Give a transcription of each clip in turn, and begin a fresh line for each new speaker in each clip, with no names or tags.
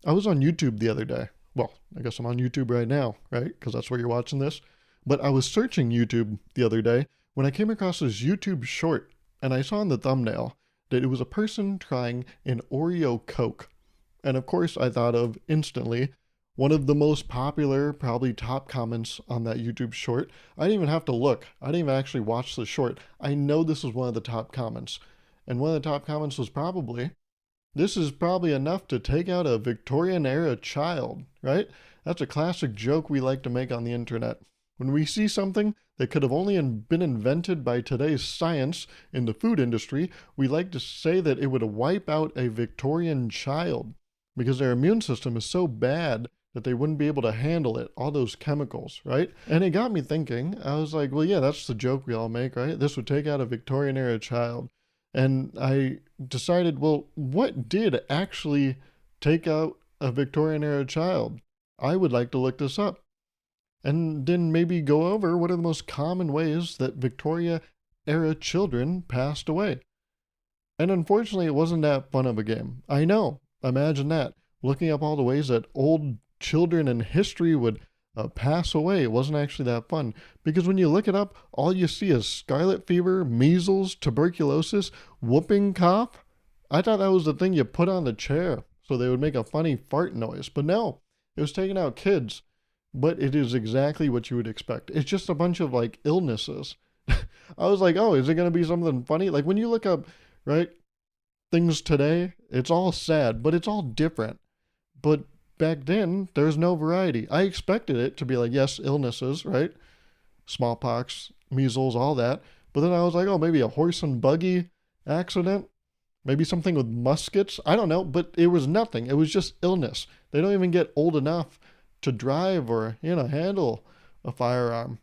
I was on YouTube the other day. Well, I guess I'm on YouTube right now, right? Because that's where you're watching this. But I was searching YouTube the other day when I came across this YouTube short, and I saw in the thumbnail that it was a person trying an Oreo Coke. And of course, I thought of instantly one of the most popular, probably top comments on that YouTube short. I didn't even have to look, I didn't even actually watch the short. I know this was one of the top comments. And one of the top comments was probably, this is probably enough to take out a Victorian era child, right? That's a classic joke we like to make on the internet. When we see something that could have only been invented by today's science in the food industry, we like to say that it would wipe out a Victorian child because their immune system is so bad that they wouldn't be able to handle it, all those chemicals, right? And it got me thinking. I was like, well, yeah, that's the joke we all make, right? This would take out a Victorian era child. And I decided, well, what did actually take out a Victorian era child? I would like to look this up. And then maybe go over what are the most common ways that Victoria era children passed away. And unfortunately, it wasn't that fun of a game. I know. Imagine that. Looking up all the ways that old children in history would pass away. It wasn't actually that fun. Because when you look it up, all you see is scarlet fever, measles, tuberculosis, whooping cough. I thought that was the thing you put on the chair so they would make a funny fart noise. But no, it was taking out kids. But it is exactly what you would expect. It's just a bunch of like illnesses. I was like, oh, is it going to be something funny? Like when you look up, right, things today, it's all sad, but it's all different. But back then, there's no variety. I expected it to be like, yes, illnesses, right? Smallpox, measles, all that. But then I was like, oh, maybe a horse and buggy accident, maybe something with muskets. I don't know, but it was nothing. It was just illness. They don't even get old enough to drive or, handle a firearm.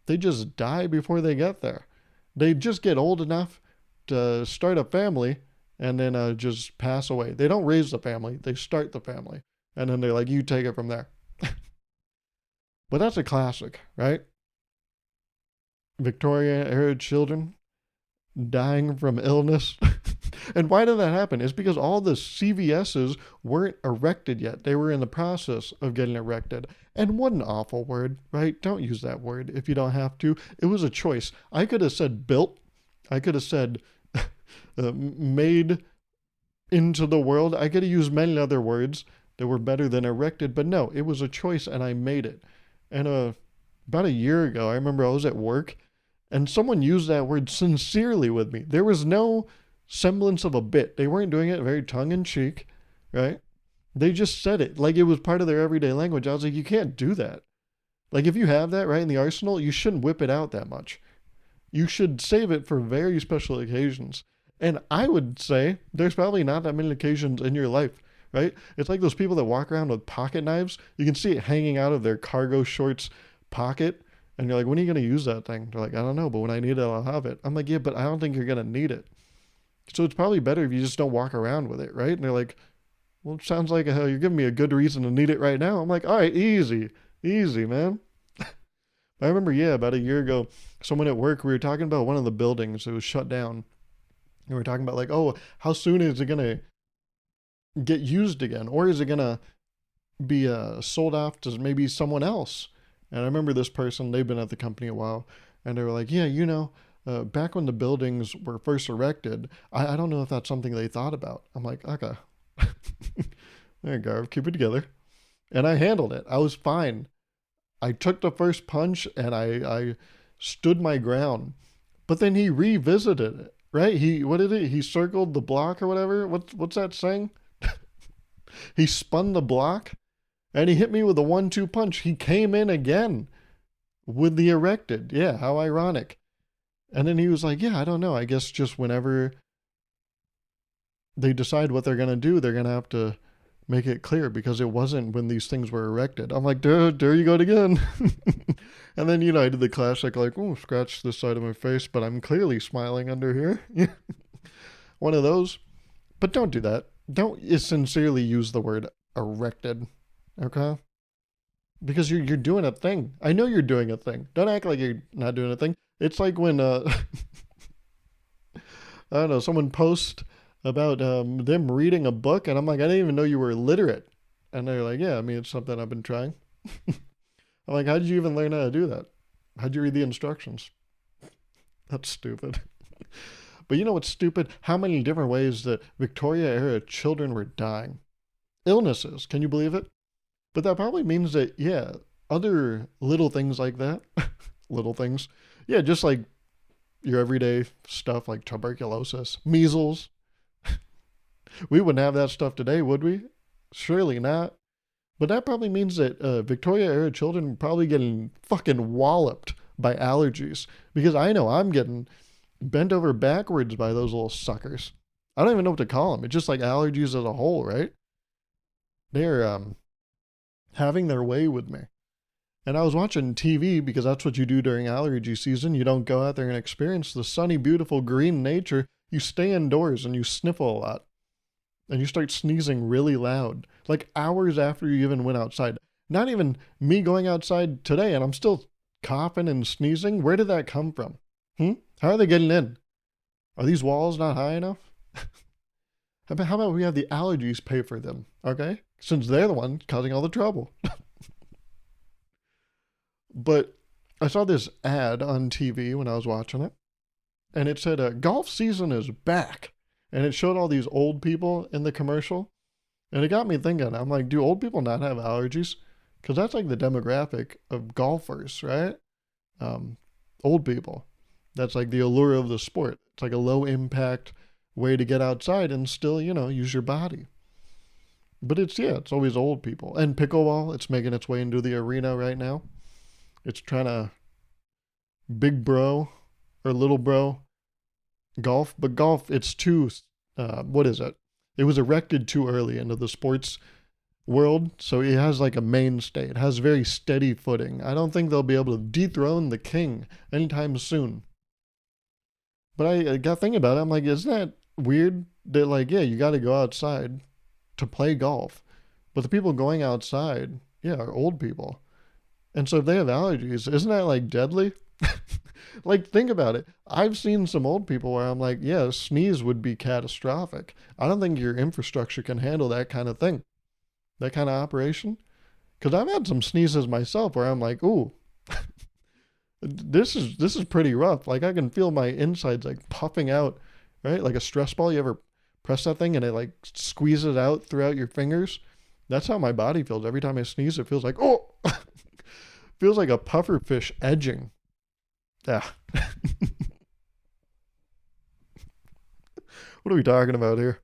They just die before they get there. They just get old enough to start a family and then just pass away. They don't raise the family, they start the family. And then they're like, you take it from there. But that's a classic, right? Victoria era children dying from illness. And why did that happen? It's because all the CVSs weren't erected yet. They were in the process of getting erected. And what an awful word, right? Don't use that word if you don't have to. It was a choice. I could have said built. I could have said made into the world. I could have used many other words that were better than erected, but no, it was a choice and I made it. And about a year ago, I remember I was at work and someone used that word sincerely with me. There was no semblance of a bit. They weren't doing it very tongue in cheek, right? They just said it like it was part of their everyday language. I was like, you can't do that. Like if you have that right in the arsenal, you shouldn't whip it out that much. You should save it for very special occasions. And I would say there's probably not that many occasions in your life, right? It's like those people that walk around with pocket knives. You can see it hanging out of their cargo shorts pocket. And you're like, when are you going to use that thing? They're like, I don't know, but when I need it, I'll have it. I'm like, yeah, but I don't think you're going to need it. So it's probably better if you just don't walk around with it, right? And they're like, well, it sounds like you're giving me a good reason to need it right now. I'm like, all right, easy, easy, man. I remember, yeah, about a year ago, someone at work, we were talking about one of the buildings that was shut down. And we were talking about like, oh, how soon is it going to get used again? Or is it going to be sold off to maybe someone else? And I remember this person, they've been at the company a while, and they were like, yeah, back when the buildings were first erected, I don't know if that's something they thought about. I'm like, okay. There you go, keep it together. And I handled it. I was fine. I took the first punch and I stood my ground. But then he revisited it, right? What did it? He circled the block or whatever. What's that saying? He spun the block and he hit me with a 1-2 punch. He came in again with the erected. Yeah, how ironic. And then he was like, yeah, I don't know. I guess just whenever they decide what they're going to do, they're going to have to make it clear because it wasn't when these things were erected. I'm like, there you go again. And then, I did the classic, like, oh, scratch this side of my face, but I'm clearly smiling under here. One of those. But don't do that. Don't sincerely use the word erected. Okay? Because you're doing a thing. I know you're doing a thing. Don't act like you're not doing a thing. It's like when, I don't know, someone posts about them reading a book, and I'm like, I didn't even know you were illiterate. And they're like, yeah, I mean, it's something I've been trying. I'm like, how did you even learn how to do that? How'd you read the instructions? That's stupid. But you know what's stupid? How many different ways that Victoria era children were dying. Illnesses, can you believe it? But that probably means that, yeah, other little things like that, little things, yeah, just like your everyday stuff like tuberculosis, measles, we wouldn't have that stuff today, would we? Surely not. But that probably means that Victoria era children are probably getting fucking walloped by allergies. Because I know I'm getting bent over backwards by those little suckers. I don't even know what to call them. It's just like allergies as a whole, right? They're having their way with me. And I was watching TV because that's what you do during allergy season. You don't go out there and experience the sunny, beautiful green nature. You stay indoors and you sniffle a lot. And you start sneezing really loud, like hours after you even went outside. Not even me going outside today and I'm still coughing and sneezing. Where did that come from? How are they getting in? Are these walls not high enough? How about we have the allergies pay for them, okay? Since they're the ones causing all the trouble. But I saw this ad on TV when I was watching it, and it said, golf season is back. And it showed all these old people in the commercial. And it got me thinking, I'm like, do old people not have allergies? Because that's like the demographic of golfers, right? Old people. That's like the allure of the sport. It's like a low impact way to get outside and still, use your body. But it's always old people. And pickleball, it's making its way into the arena right now. It's trying to big bro or little bro golf, but golf, it's too, what is it? It was erected too early into the sports world, so it has like a mainstay. It has very steady footing. I don't think they'll be able to dethrone the king anytime soon. But I got thinking about it. I'm like, isn't that weird that like, yeah, you got to go outside to play golf, but the people going outside, yeah, are old people. And so if they have allergies, isn't that like deadly? Like, think about it. I've seen some old people where I'm like, yeah, a sneeze would be catastrophic. I don't think your infrastructure can handle that kind of thing, that kind of operation. Because I've had some sneezes myself where I'm like, ooh, this is pretty rough. Like, I can feel my insides like puffing out, right? Like a stress ball. You ever press that thing and it like squeezes out throughout your fingers? That's how my body feels. Every time I sneeze, it feels like, oh, feels like a puffer fish edging. Yeah. What are we talking about here?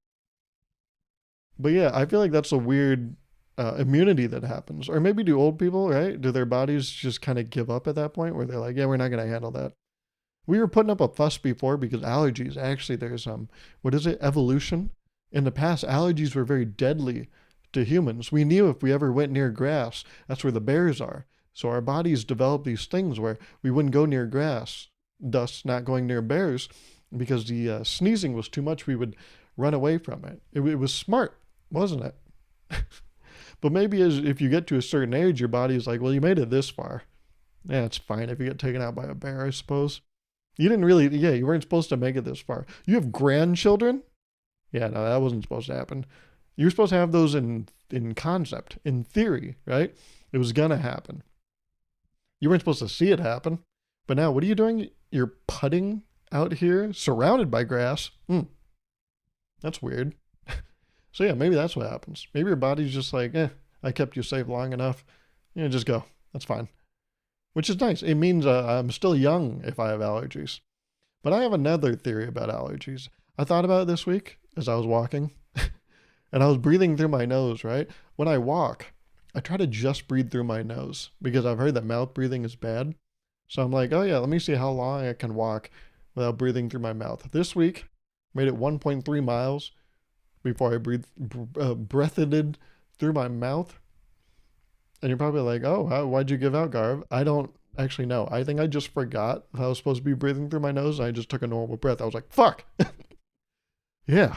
But yeah, I feel like that's a weird immunity that happens. Or maybe do old people, right? Do their bodies just kind of give up at that point where they're like, yeah, we're not going to handle that. We were putting up a fuss before because allergies, actually, there's, what is it? Evolution. In the past, allergies were very deadly to humans. We knew if we ever went near grass, that's where the bears are. So our bodies developed these things where we wouldn't go near grass, thus not going near bears, because the sneezing was too much. We would run away from it. It was smart, wasn't it? But maybe if you get to a certain age, your body's like, well, you made it this far. Yeah, it's fine if you get taken out by a bear, I suppose. You didn't really, yeah, you weren't supposed to make it this far. You have grandchildren? Yeah, no, that wasn't supposed to happen. You were supposed to have those in concept, in theory, right? It was going to happen. You weren't supposed to see it happen. But now, what are you doing? You're putting out here, surrounded by grass. That's weird. So yeah, maybe that's what happens. Maybe your body's just like, I kept you safe long enough. Just go. That's fine. Which is nice. It means I'm still young if I have allergies. But I have another theory about allergies. I thought about it this week as I was walking. And I was breathing through my nose, right? When I walk, I try to just breathe through my nose because I've heard that mouth breathing is bad. So I'm like, oh yeah, let me see how long I can walk without breathing through my mouth. This week, made it 1.3 miles before I breathed through my mouth. And you're probably like, oh, why'd you give out, Gauruv? I don't actually know. I think I just forgot how I was supposed to be breathing through my nose. And I just took a normal breath. I was like, fuck. Yeah,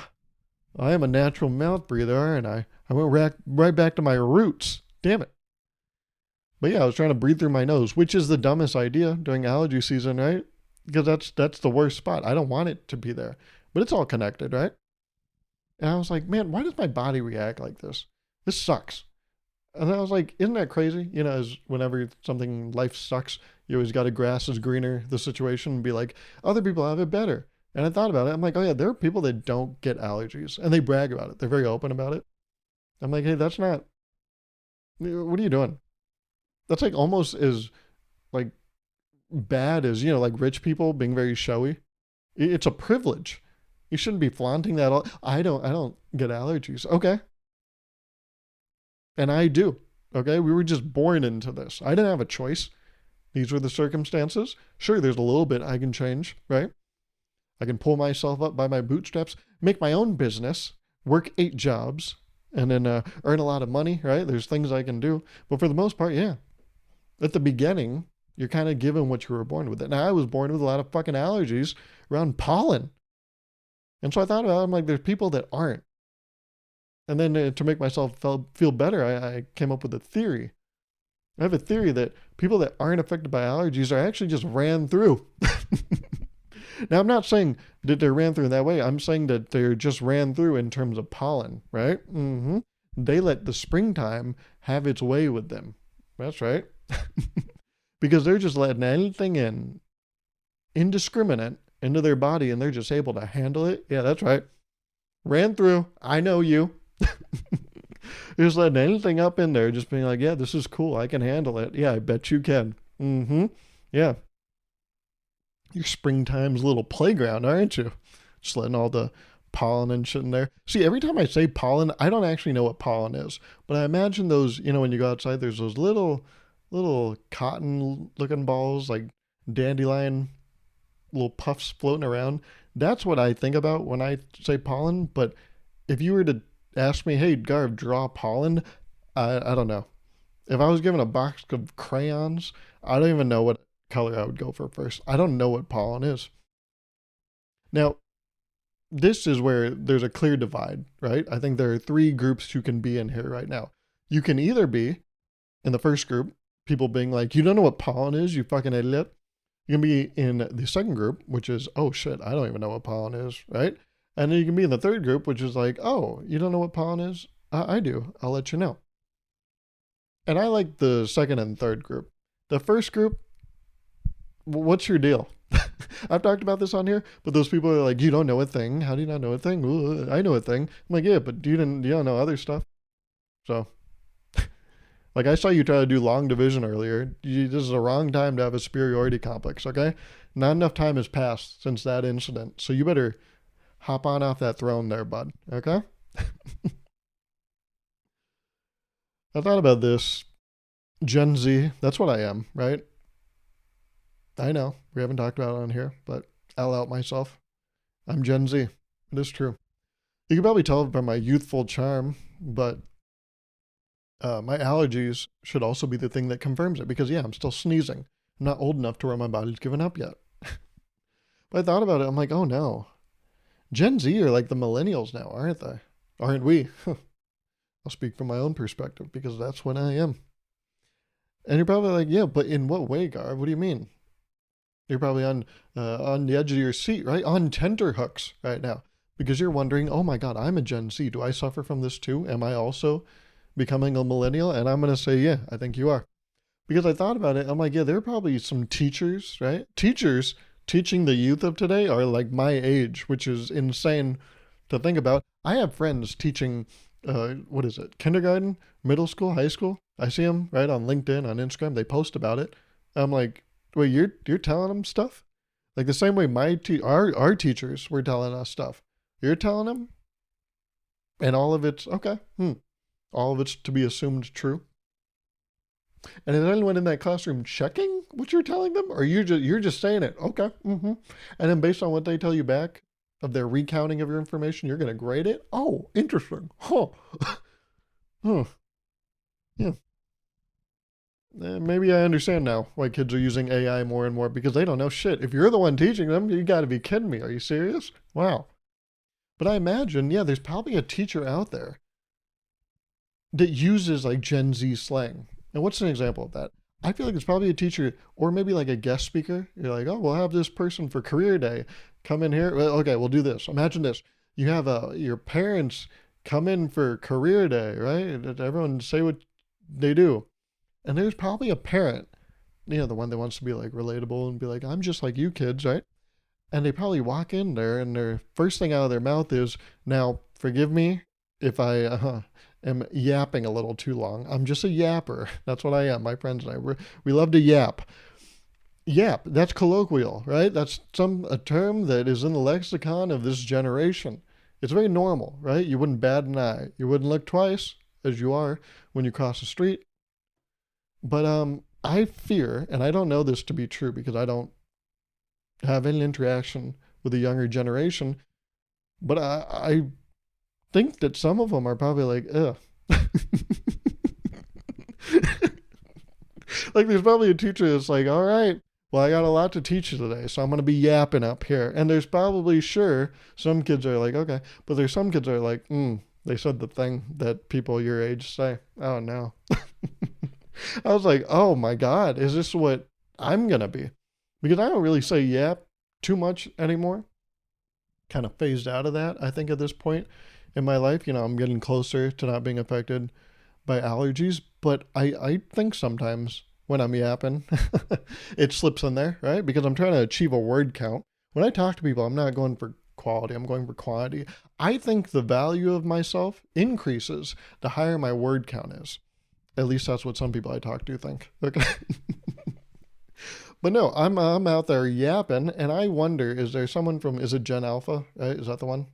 I am a natural mouth breather, and I went right back to my roots. Damn it. But yeah, I was trying to breathe through my nose, which is the dumbest idea during allergy season, right? Because that's the worst spot. I don't want it to be there. But it's all connected, right? And I was like, man, why does my body react like this? This sucks. And I was like, isn't that crazy? You know, as whenever something life sucks, you always got a grass is greener the situation and be like, other people have it better. And I thought about it. I'm like, oh yeah, there are people that don't get allergies and they brag about it. They're very open about it. I'm like, hey, that's not, what are you doing? That's like almost as like bad as, you know, like rich people being very showy. It's a privilege. You shouldn't be flaunting that all. I don't get allergies. Okay. And I do. Okay. We were just born into this. I didn't have a choice. These were the circumstances. Sure, there's a little bit I can change, right? I can pull myself up by my bootstraps, make my own business, work 8 jobs, and then earn a lot of money, right? There's things I can do. But for the most part, yeah. At the beginning, you're kind of given what you were born with. Now, I was born with a lot of fucking allergies around pollen. And so I thought about it. I'm like, there's people that aren't. And then to make myself feel better, I came up with a theory. I have a theory that people that aren't affected by allergies are actually just ran through. Now, I'm not saying that they're ran through in that way. I'm saying that they're just ran through in terms of pollen, right? They let the springtime have its way with them. That's right. Because they're just letting anything indiscriminate, into their body and they're just able to handle it. Yeah, that's right. Ran through. I know you. Just letting anything up in there, just being like, yeah, this is cool. I can handle it. Yeah, I bet you can. Yeah. Your springtime's little playground, aren't you? Just letting all the pollen and shit in there. See, every time I say pollen, I don't actually know what pollen is. But I imagine those, you know, when you go outside, there's those little cotton looking balls, like dandelion little puffs floating around. That's what I think about when I say pollen. But if you were to ask me, hey, Garv, draw pollen, I don't know. If I was given a box of crayons, I don't even know what color I would go for first. I don't know what pollen is. Now, this is where there's a clear divide, right? I think there are 3 groups you can be in here right now. You can either be in the first group, people being like, you don't know what pollen is, you fucking idiot. You can be in the second group, which is, oh shit, I don't even know what pollen is, right? And then you can be in the third group, which is like, oh, you don't know what pollen is? I do. I'll let you know. And I like the second and third group. The first group, what's your deal? I've talked about this on here, but those people are like, you don't know a thing. How do you not know a thing? Ooh, I know a thing. I'm like, yeah, but you don't know other stuff. So, like I saw you try to do long division earlier. This is a wrong time to have a superiority complex, okay? Not enough time has passed since that incident. So you better hop on off that throne there, bud, okay? I thought about this. Gen Z, that's what I am, right? I know we haven't talked about it on here, but I'll out myself. I'm Gen Z. It is true. You can probably tell by my youthful charm, but my allergies should also be the thing that confirms it because, yeah, I'm still sneezing. I'm not old enough to where my body's given up yet. But I thought about it. I'm like, oh no. Gen Z are like the millennials now, aren't they? Aren't we? I'll speak from my own perspective because that's what I am. And you're probably like, yeah, but in what way, Garv? What do you mean? You're probably on the edge of your seat, right? On tenterhooks right now because you're wondering, oh my God, I'm a Gen Z. Do I suffer from this too? Am I also becoming a millennial? And I'm going to say, yeah, I think you are. Because I thought about it. I'm like, yeah, there are probably some teachers, right? Teachers teaching the youth of today are like my age, which is insane to think about. I have friends teaching, what is it, kindergarten, middle school, high school. I see them right on LinkedIn, on Instagram. They post about it. I'm like, wait, you're telling them stuff? Like the same way our teachers were telling us stuff. You're telling them? And all of it's, okay, all of it's to be assumed true. And is anyone in that classroom checking what you're telling them? Or you're just saying it? Okay. And then based on what they tell you back of their recounting of your information, you're going to grade it? Oh, interesting. Huh. Huh. Yeah. Maybe I understand now why kids are using AI more and more because they don't know shit. If you're the one teaching them, you got to be kidding me. Are you serious? Wow. But I imagine, yeah, there's probably a teacher out there that uses like Gen Z slang. And what's an example of that? I feel like it's probably a teacher or maybe like a guest speaker. You're like, oh, we'll have this person for career day. Come in here. Well, okay, we'll do this. Imagine this. You have your parents come in for career day, right? Everyone say what They do. And there's probably a parent, the one that wants to be like relatable and be like, I'm just like you kids, right? And they probably walk in there and their first thing out of their mouth is, now, forgive me if I am yapping a little too long. I'm just a yapper. That's what I am. My friends and we love to yap. Yap, that's colloquial, right? That's a term that is in the lexicon of this generation. It's very normal, right? You wouldn't bat an eye. You wouldn't look twice, as you are when you cross the street. But I fear, and I don't know this to be true because I don't have any interaction with the younger generation, but I think that some of them are probably like, ugh. Like there's probably a teacher that's like, all right, well, I got a lot to teach you today, so I'm going to be yapping up here. And there's probably, sure, some kids are like, okay, but there's some kids that are like, they said the thing that people your age say. Oh, no. I was like, oh my God, is this what I'm going to be? Because I don't really say yap too much anymore. Kind of phased out of that, I think, at this point in my life. I'm getting closer to not being affected by allergies, but I think sometimes when I'm yapping, it slips in there, right? Because I'm trying to achieve a word count. When I talk to people, I'm not going for quality, I'm going for quantity. I think the value of myself increases the higher my word count is. At least that's what some people I talk to think. Okay. But no, I'm out there yapping, and I wonder, is it Gen Alpha? Right? Is that the one?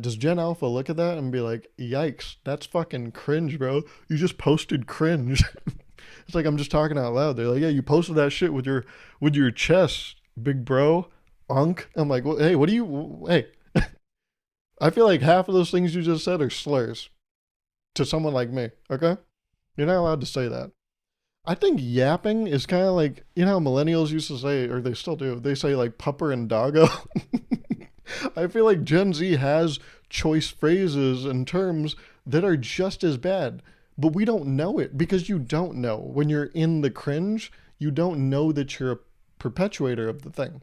Does Gen Alpha look at that and be like, yikes, that's fucking cringe, bro. You just posted cringe. It's like I'm just talking out loud. They're like, yeah, you posted that shit with your chest, big bro, unk. I'm like, well, hey, hey. I feel like half of those things you just said are slurs to someone like me, okay? You're not allowed to say that. I think yapping is kind of like, how millennials used to say, or they still do, they say like pupper and doggo. I feel like Gen Z has choice phrases and terms that are just as bad, but we don't know it because you don't know. When you're in the cringe, you don't know that you're a perpetuator of the thing.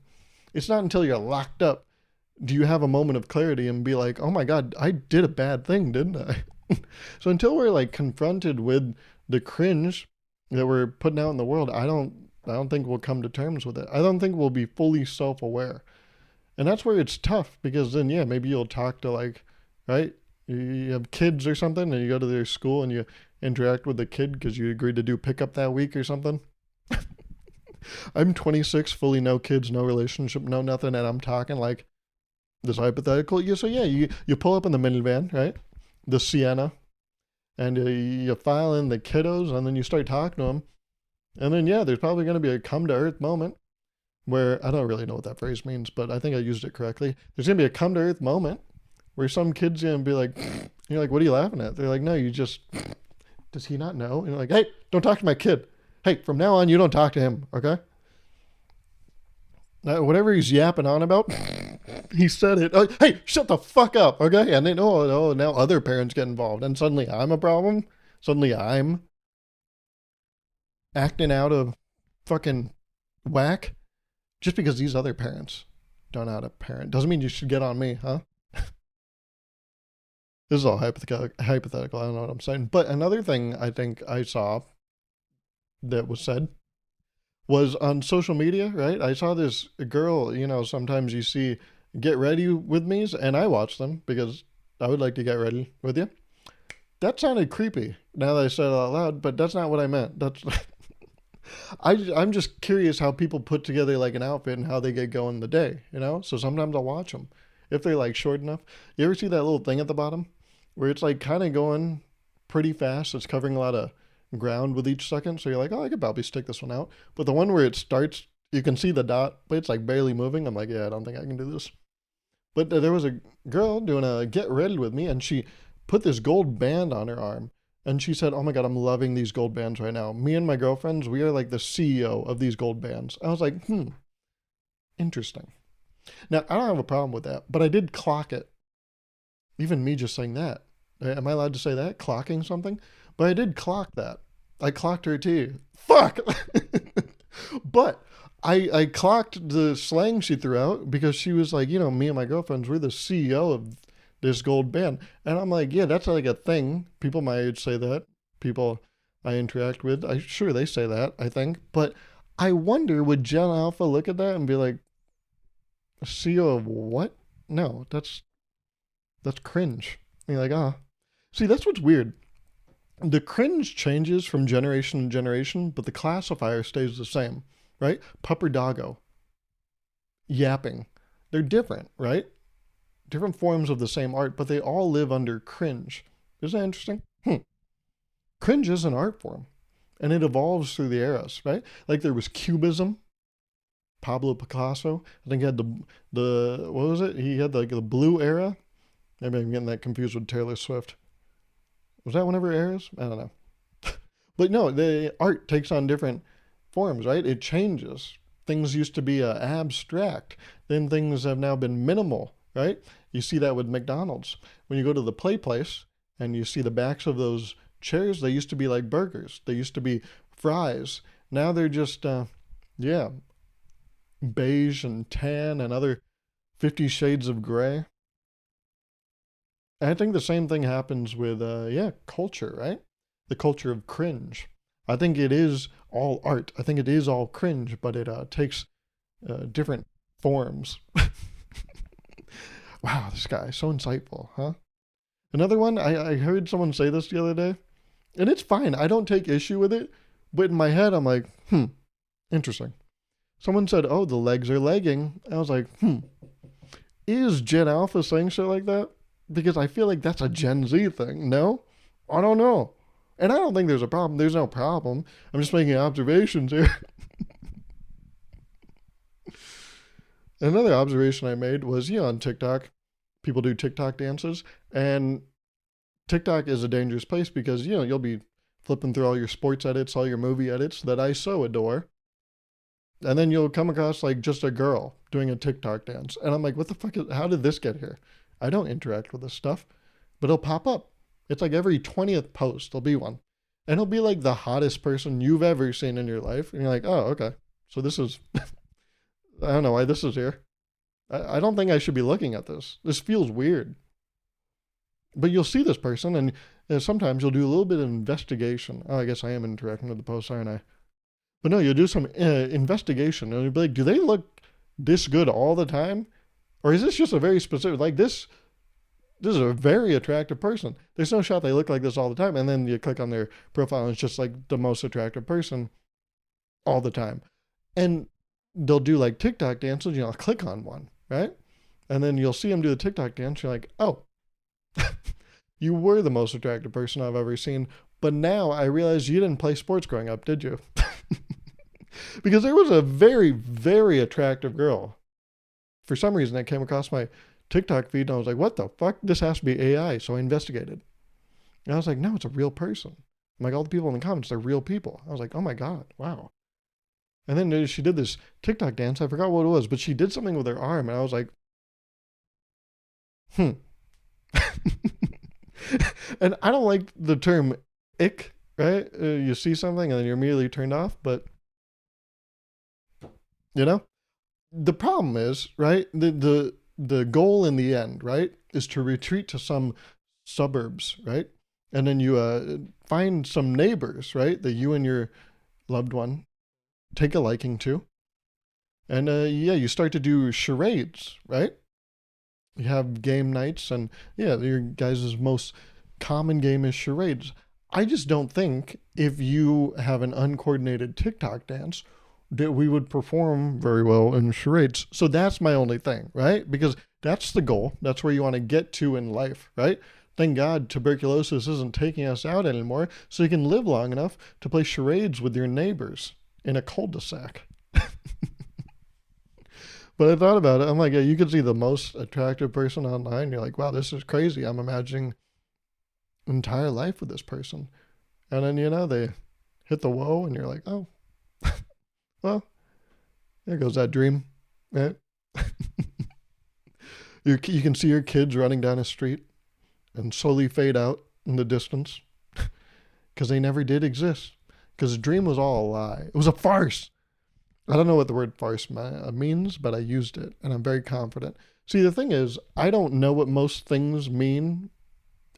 It's not until you're locked up do you have a moment of clarity and be like, oh my God, I did a bad thing, didn't I? So until we're like confronted with the cringe that we're putting out in the world, I don't think we'll come to terms with it. I don't think we'll be fully self-aware. And that's where it's tough because then, yeah, maybe you'll talk to like, right? You have kids or something and you go to their school and you interact with the kid because you agreed to do pickup that week or something. I'm 26, fully no kids, no relationship, no nothing. And I'm talking like this hypothetical. You pull up in the minivan, right? The Sienna. And you file in the kiddos and then you start talking to them. And then, yeah, there's probably going to be a come to earth moment where I don't really know what that phrase means, but I think I used it correctly. There's going to be a come to earth moment where some kid's going to be like, you're like, what are you laughing at? They're like, no, does he not know? And you're like, hey, don't talk to my kid. Hey, from now on, you don't talk to him, okay? Whatever he's yapping on about, he said it. Oh, hey, shut the fuck up, okay? And then, now other parents get involved. And suddenly I'm a problem. Suddenly I'm acting out of fucking whack just because these other parents don't know how to parent. Doesn't mean you should get on me, huh? This is all hypothetical. I don't know what I'm saying. But another thing I think I saw that was said was on social media, right? I saw this girl, sometimes you see get ready with me's, and I watch them because I would like to get ready with you. That sounded creepy now that I said it out loud, but that's not what I meant. I'm just curious how people put together like an outfit and how they get going the day, So sometimes I'll watch them if they're like short enough. You ever see that little thing at the bottom where it's like kind of going pretty fast? It's covering a lot of ground with each second. So you're like, oh, I could probably stick this one out. But the one where it starts, you can see the dot, but it's like barely moving. I'm like, yeah, I don't think I can do this. But there was a girl doing a get ready with me and she put this gold band on her arm. And she said, oh my God, I'm loving these gold bands right now. Me and my girlfriends, we are like the CEO of these gold bands. I was like, interesting. Now, I don't have a problem with that, but I did clock it. Even me just saying that. Am I allowed to say that? Clocking something? But I did clock that. I clocked her too. Fuck! But I clocked the slang she threw out because she was like, me and my girlfriends, we're the CEO of this gold band. And I'm like, yeah, that's like a thing. People my age say that. People I interact with. Sure, they say that, I think. But I wonder, would Gen Alpha look at that and be like, CEO of what? No, that's cringe. And you're like, ah. See, that's what's weird. The cringe changes from generation to generation, but the classifier stays the same, right? Pupper doggo, yapping. They're different, right? Different forms of the same art, but they all live under cringe. Isn't that interesting? Cringe is an art form, and it evolves through the eras, right? Like there was Cubism, Pablo Picasso. I think he had the what was it? He had like the blue era. Maybe I'm getting that confused with Taylor Swift. Was that one of her eras? I don't know. But no, the art takes on different forms, right? It changes. Things used to be abstract, then things have now been minimal, right? You see that with McDonald's. When you go to the play place and you see the backs of those chairs, they used to be like burgers. They used to be fries. Now they're just, yeah, beige and tan and other 50 shades of gray. And I think the same thing happens with, yeah, culture, right? The culture of cringe. I think it is all art. I think it is all cringe, but it takes different forms. Wow, this guy is so insightful, huh? Another one, I heard someone say this the other day, and it's fine. I don't take issue with it, but in my head, I'm like, interesting. Someone said, oh, the legs are legging. I was like, is Gen Alpha saying shit like that? Because I feel like that's a Gen Z thing. No? I don't know. And I don't think there's a problem. There's no problem. I'm just making observations here. Another observation I made was, on TikTok, people do TikTok dances, and TikTok is a dangerous place because, you'll be flipping through all your sports edits, all your movie edits that I so adore, and then you'll come across like just a girl doing a TikTok dance, and I'm like, what the fuck how did this get here? I don't interact with this stuff, but it'll pop up. It's like every 20th post, there'll be one. And it'll be like the hottest person you've ever seen in your life. And you're like, oh, okay. So this is, I don't know why this is here. I don't think I should be looking at this. This feels weird. But you'll see this person, and sometimes you'll do a little bit of investigation. Oh, I guess I am interacting with the post, aren't I? But no, you'll do some investigation. And you'll be like, do they look this good all the time? Or is this just a very specific, like this is a very attractive person. There's no shot they look like this all the time. And then you click on their profile and it's just like the most attractive person all the time. And they'll do like TikTok dances, I'll click on one, right? And then you'll see them do the TikTok dance. You're like, oh, you were the most attractive person I've ever seen. But now I realize you didn't play sports growing up, did you? Because there was a very, very attractive girl. For some reason, that came across my TikTok feed, and I was like, what the fuck? This has to be AI. So I investigated. And I was like, no, it's a real person. I'm like, all the people in the comments, they're real people. I was like, oh my God, wow. And then she did this TikTok dance. I forgot what it was, but she did something with her arm. And I was like, And I don't like the term ick, right? You see something and then you're immediately turned off. But, the problem is, right? The goal in the end, right, is to retreat to some suburbs, right? And then you find some neighbors, right, that you and your loved one take a liking to. And you start to do charades, right? You have game nights, and your guys' most common game is charades. I just don't think if you have an uncoordinated TikTok dance that we would perform very well in charades. So that's my only thing, right? Because that's the goal. That's where you want to get to in life, right? Thank God tuberculosis isn't taking us out anymore, so you can live long enough to play charades with your neighbors in a cul-de-sac. But I thought about it. I'm like, yeah, you could see the most attractive person online. You're like, wow, this is crazy. I'm imagining entire life with this person. And then, they hit the whoa, and you're like, oh, well, there goes that dream, right? You can see your kids running down a street and slowly fade out in the distance because they never did exist. Because the dream was all a lie. It was a farce. I don't know what the word farce means, but I used it, and I'm very confident. See, the thing is, I don't know what most things mean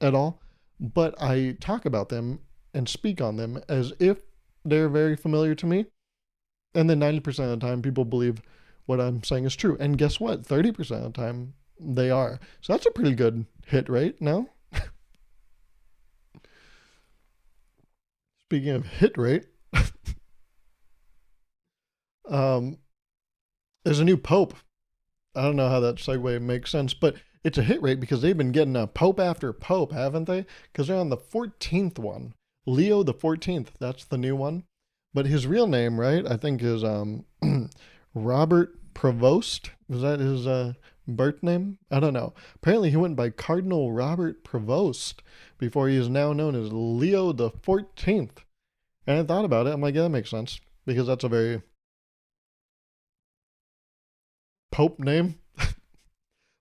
at all, but I talk about them and speak on them as if they're very familiar to me. And then 90% of the time, people believe what I'm saying is true. And guess what? 30% of the time, they are. So that's a pretty good hit rate, no? Speaking of hit rate, um, there's a new pope. I don't know how that segue makes sense, but it's a hit rate because they've been getting a pope after pope, haven't they? Because they're on the 14th one. Leo the 14th, that's the new one. But his real name, right, I think is Robert Prevost. Is that his birth name? I don't know. Apparently he went by Cardinal Robert Prevost before he is now known as Leo the 14th. And I thought about it. I'm like, yeah, that makes sense because that's a very Pope name.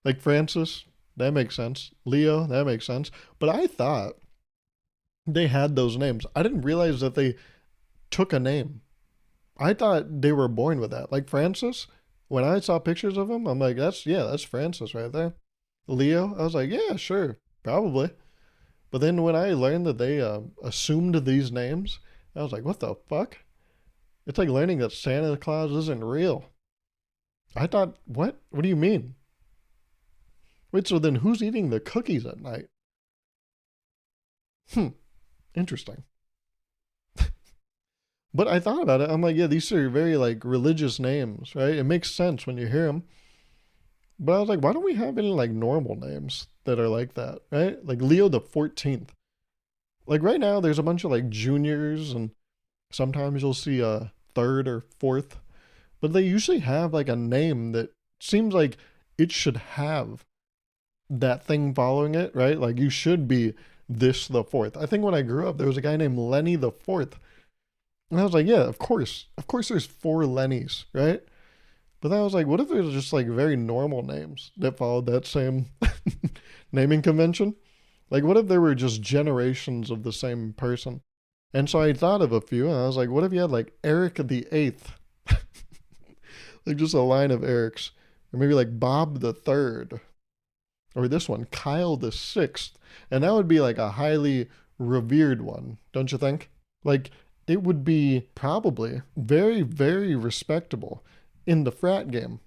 Like Francis, that makes sense. Leo, that makes sense. But I thought they had those names. I didn't realize that they took a name. I thought they were born with that. Like Francis, when I saw pictures of him, I'm like, that's Francis right there. Leo, I was like, yeah, sure, probably. But then when I learned that they assumed these names, I was like, what the fuck? It's like learning that Santa Claus isn't real. I thought, what? What do you mean? Wait, so then who's eating the cookies at night? Interesting. But I thought about it. I'm like, yeah, these are very like religious names, right? It makes sense when you hear them. But I was like, why don't we have any like normal names that are like that, right? Like Leo the 14th. Like right now, there's a bunch of like juniors, and sometimes you'll see a third or fourth, but they usually have like a name that seems like it should have that thing following it, right? Like you should be this the fourth. I think when I grew up, there was a guy named Lenny the fourth. And I was like, yeah, of course. Of course there's four Lennys, right? But then I was like, what if there's just like very normal names that followed that same naming convention? Like, what if there were just generations of the same person? And so I thought of a few, and I was like, what if you had like Eric the Eighth? Like just a line of Erics. Or maybe like Bob the Third. Or this one, Kyle the Sixth. And that would be like a highly revered one, don't you think? Like, it would be probably very, very respectable in the frat game.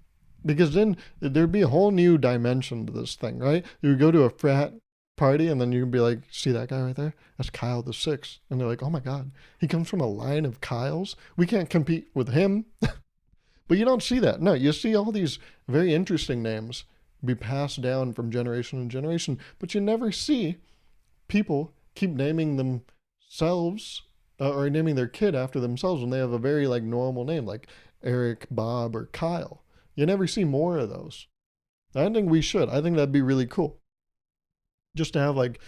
Because then there'd be a whole new dimension to this thing, right? You would go to a frat party and then you'd be like, see that guy right there? That's Kyle the Sixth. And they're like, oh my God, he comes from a line of Kyles. We can't compete with him. But you don't see that. No, you see all these very interesting names be passed down from generation to generation, but you never see people keep naming themselves or naming their kid after themselves when they have a very like normal name like Eric, Bob, or Kyle. You never see more of those. I think we should. I think that'd be really cool. Just to have like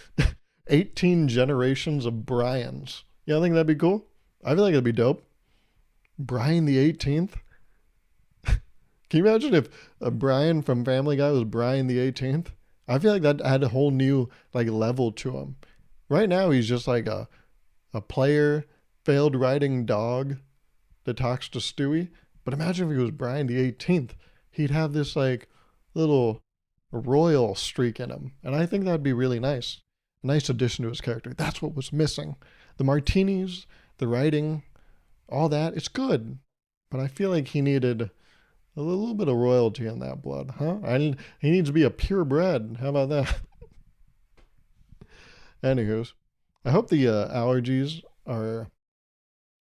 18 generations of Brians. Yeah, I think that'd be cool. I feel like it'd be dope. Brian the 18th. Can you imagine if Brian from Family Guy was Brian the 18th? I feel like that had a whole new like level to him. Right now he's just like a player, failed writing dog that talks to Stewie. But imagine if he was Brian the 18th. He'd have this like little royal streak in him. And I think that'd be really nice. A nice addition to his character. That's what was missing. The martinis, the writing, all that, it's good. But I feel like he needed a little bit of royalty in that blood, huh? He needs to be a purebred. How about that? Anywho's, I hope the allergies are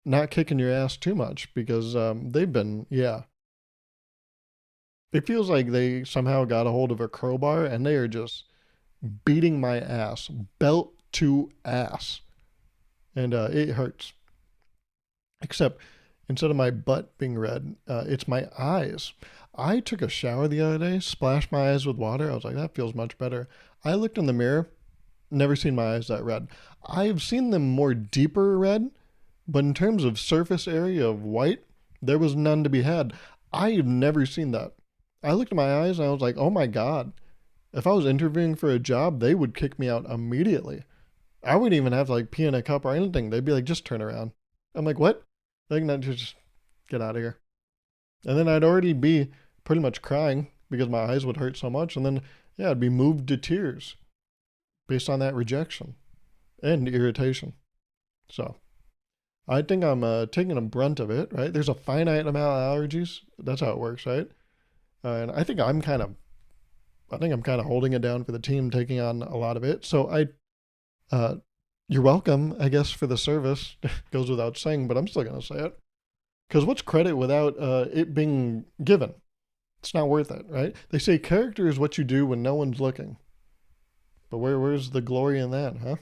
not kicking your ass too much because they've been, yeah. It feels like they somehow got a hold of a crowbar and they are just beating my ass, belt to ass. And it hurts. Except instead of my butt being red, it's my eyes. I took a shower the other day, splashed my eyes with water. I was like, that feels much better. I looked in the mirror, never seen my eyes that red. I've seen them more deeper red, but in terms of surface area of white, there was none to be had. I've never seen that. I looked at my eyes and I was like, oh my God. If I was interviewing for a job, they would kick me out immediately. I wouldn't even have to like pee in a cup or anything. They'd be like, just turn around. I'm like, what? Like, no, just get out of here. And then I'd already be pretty much crying because my eyes would hurt so much. And then, yeah, I'd be moved to tears based on that rejection and irritation. So I think I'm taking a brunt of it, right? There's a finite amount of allergies. That's how it works, right? And I think I'm kind of holding it down for the team, taking on a lot of it. So uh, you're welcome, I guess, for the service. Goes without saying, but I'm still gonna say it because what's credit without it being given? It's not worth it, right? They say character is what you do when no one's looking, but where's the glory in that, huh?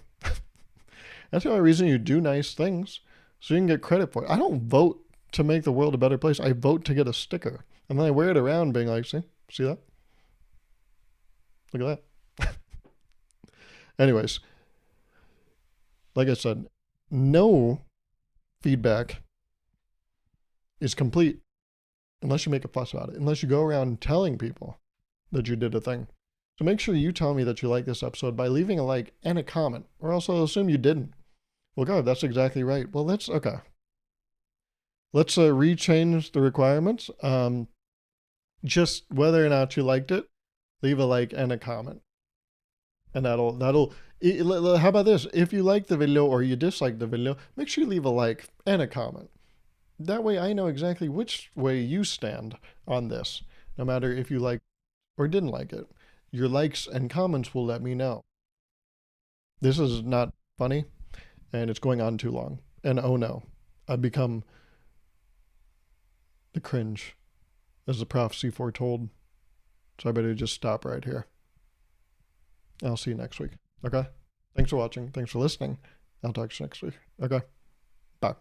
That's the only reason you do nice things, so you can get credit for it. I don't vote to make the world a better place. I vote to get a sticker, and then I wear it around, being like, see that? Look at that. Anyways, like I said, no feedback is complete unless you make a fuss about it, unless you go around telling people that you did a thing. So make sure you tell me that you like this episode by leaving a like and a comment, or else I'll assume you didn't. Well, God, that's exactly right. Well, that's okay. Let's rechange the requirements. Just whether or not you liked it, leave a like and a comment, and how about this? If you like the video or you dislike the video, make sure you leave a like and a comment. That way I know exactly which way you stand on this, no matter if you like or didn't like it. Your likes and comments will let me know. This is not funny, and it's going on too long. And oh no, I've become the cringe, as the prophecy foretold. So I better just stop right here. I'll see you next week. Okay? Thanks for watching. Thanks for listening. I'll talk to you next week. Okay? Bye.